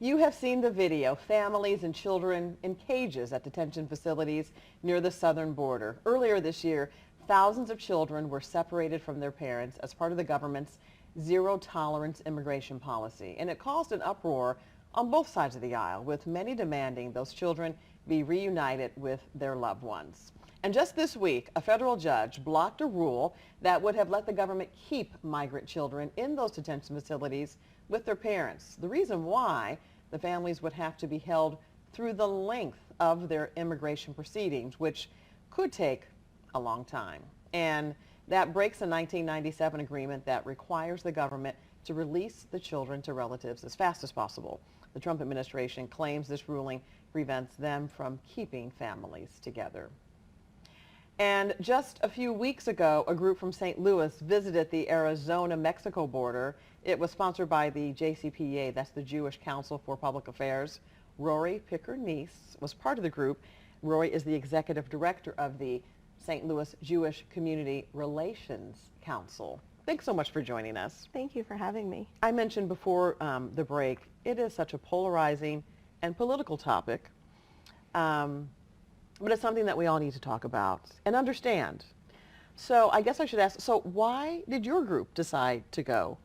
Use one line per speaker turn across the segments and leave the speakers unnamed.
You have seen the video, families and children in cages at detention facilities near the southern border. Earlier this year, thousands of children were separated from their parents as part of the government's zero-tolerance immigration policy, and it caused an uproar on both sides of the aisle, with many demanding those children be reunited with their loved ones. And just this week, a federal judge blocked a rule that would have let the government keep migrant children in those detention facilities with their parents. The reason why: the families would have to be held through the length of their immigration proceedings, which could take a long time. And that breaks a 1997 agreement that requires the government to release the children to relatives as fast as possible. The Trump administration claims this ruling prevents them from keeping families together. And just a few weeks ago, a group from St. Louis visited the Arizona-Mexico border. It was sponsored by the JCPA, that's the Jewish Council for Public Affairs. Rory Picker-Neese was part of the group. Rory is the executive director of the St. Louis Jewish Community Relations Council. Thanks so much for joining us.
Thank you for having me.
I mentioned before the break, it is such a polarizing and political topic. But it's something that we all need to talk about and understand. So I guess I should ask, so why did your group decide to go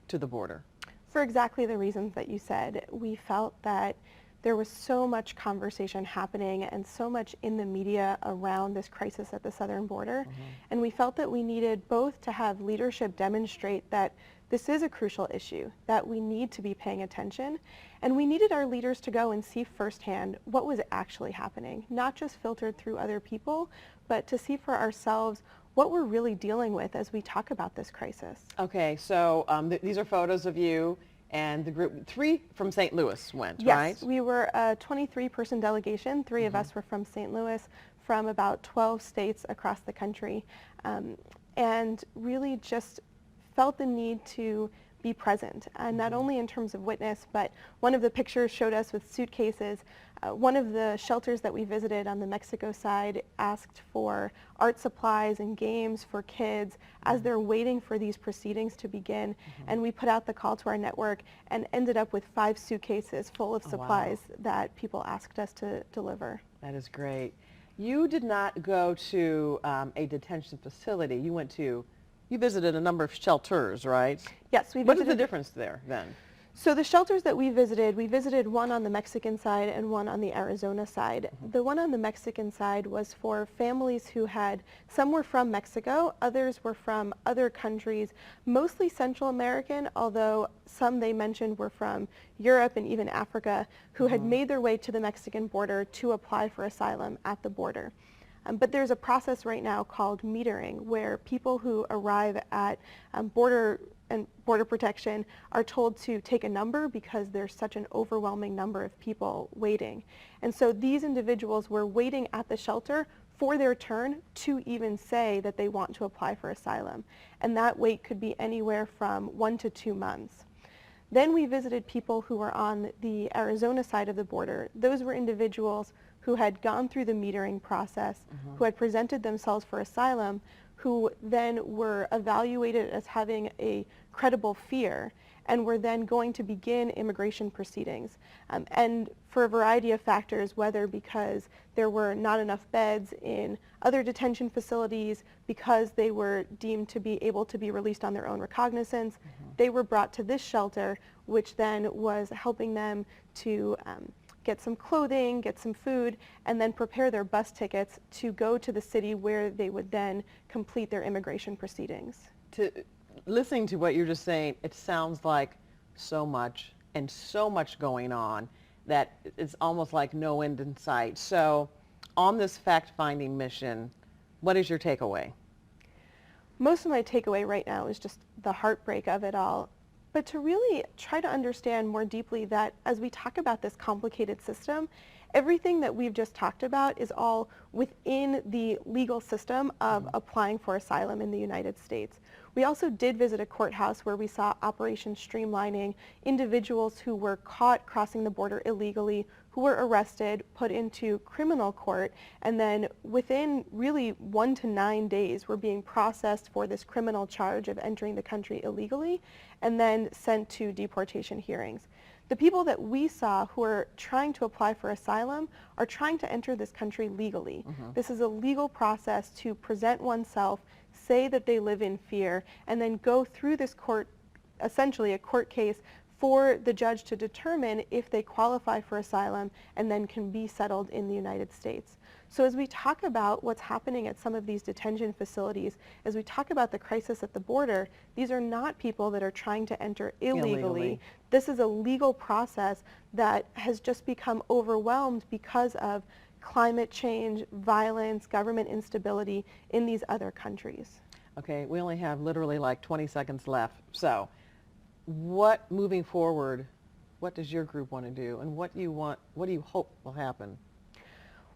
to the border?
For exactly the reasons that you said. We felt that there was so much conversation happening and so much in the media around this crisis at the southern border. And we felt that we needed both to have leadership demonstrate that this is a crucial issue, that we need to be paying attention, and we needed our leaders to go and see firsthand what was actually happening, not just filtered through other people, but to see for ourselves what we're really dealing with as we talk about this crisis.
Okay, so these are photos of you and the group. 3 from St. Louis went,
yes,
right?
Yes, we were a 23-person delegation. 3 of us were from St. Louis, from about 12 states across the country, and really just felt the need to be present, and not only in terms of witness, but one of the pictures showed us with suitcases. One of the shelters that we visited on the Mexico side asked for art supplies and games for kids as they're waiting for these proceedings to begin. And we put out the call to our network and ended up with 5 suitcases full of supplies that people asked us to deliver.
That is great. You did not go to a detention facility. You visited a number of shelters, right?
Yes, we visited.
What is the difference there then?
So the shelters that we visited one on the Mexican side and one on the Arizona side. The one on the Mexican side was for families who some were from Mexico, others were from other countries, mostly Central American, although some they mentioned were from Europe and even Africa, who had made their way to the Mexican border to apply for asylum at the border. But there's a process right now called metering, where people who arrive at border protection are told to take a number because there's such an overwhelming number of people waiting. And so these individuals were waiting at the shelter for their turn to even say that they want to apply for asylum. And that wait could be anywhere from 1 to 2 months. Then we visited people who were on the Arizona side of the border. Those were individuals who had gone through the metering process, who had presented themselves for asylum, who then were evaluated as having a credible fear, and were then going to begin immigration proceedings. And for a variety of factors, whether because there were not enough beds in other detention facilities, because they were deemed to be able to be released on their own recognizance, they were brought to this shelter, which then was helping them to get some clothing, get some food, and then prepare their bus tickets to go to the city where they would then complete their immigration proceedings.
Listening to what you're just saying, it sounds like so much going on that it's almost like no end in sight. So on this fact-finding mission, what is your takeaway?
Most of my takeaway right now is just the heartbreak of it all. But to really try to understand more deeply that as we talk about this complicated system, everything that we've just talked about is all within the legal system of applying for asylum in the United States. We also did visit a courthouse where we saw Operation Streamlining, individuals who were caught crossing the border illegally, who were arrested, put into criminal court, and then within really 1 to 9 days were being processed for this criminal charge of entering the country illegally, and then sent to deportation hearings. The people that we saw who are trying to apply for asylum are trying to enter this country legally. This is a legal process to present oneself, say that they live in fear, and then go through this court, essentially a court case, for the judge to determine if they qualify for asylum and then can be settled in the United States. So as we talk about what's happening at some of these detention facilities, as we talk about the crisis at the border, these are not people that are trying to enter illegally. This is a legal process that has just become overwhelmed because of climate change, violence, government instability in these other countries.
Okay, we only have literally like 20 seconds left. So what, moving forward, what does your group want to do, and what do you hope will happen?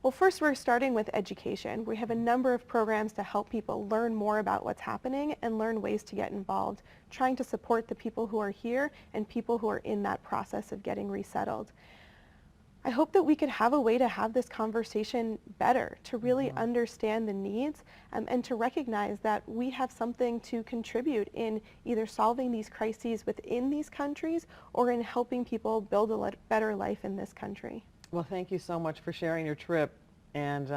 Well, first we're starting with education. We have a number of programs to help people learn more about what's happening and learn ways to get involved, trying to support the people who are here and people who are in that process of getting resettled. I hope that we could have a way to have this conversation better, to really understand the needs and to recognize that we have something to contribute in either solving these crises within these countries or in helping people build a better life in this country.
Well, thank you so much for sharing your trip, and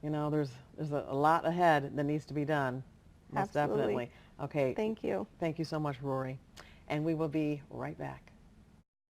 you know, there's a lot ahead that needs to be done. Most
Absolutely.
definitely. Okay.
Thank you.
Thank you so much, Rory, and we will be right back.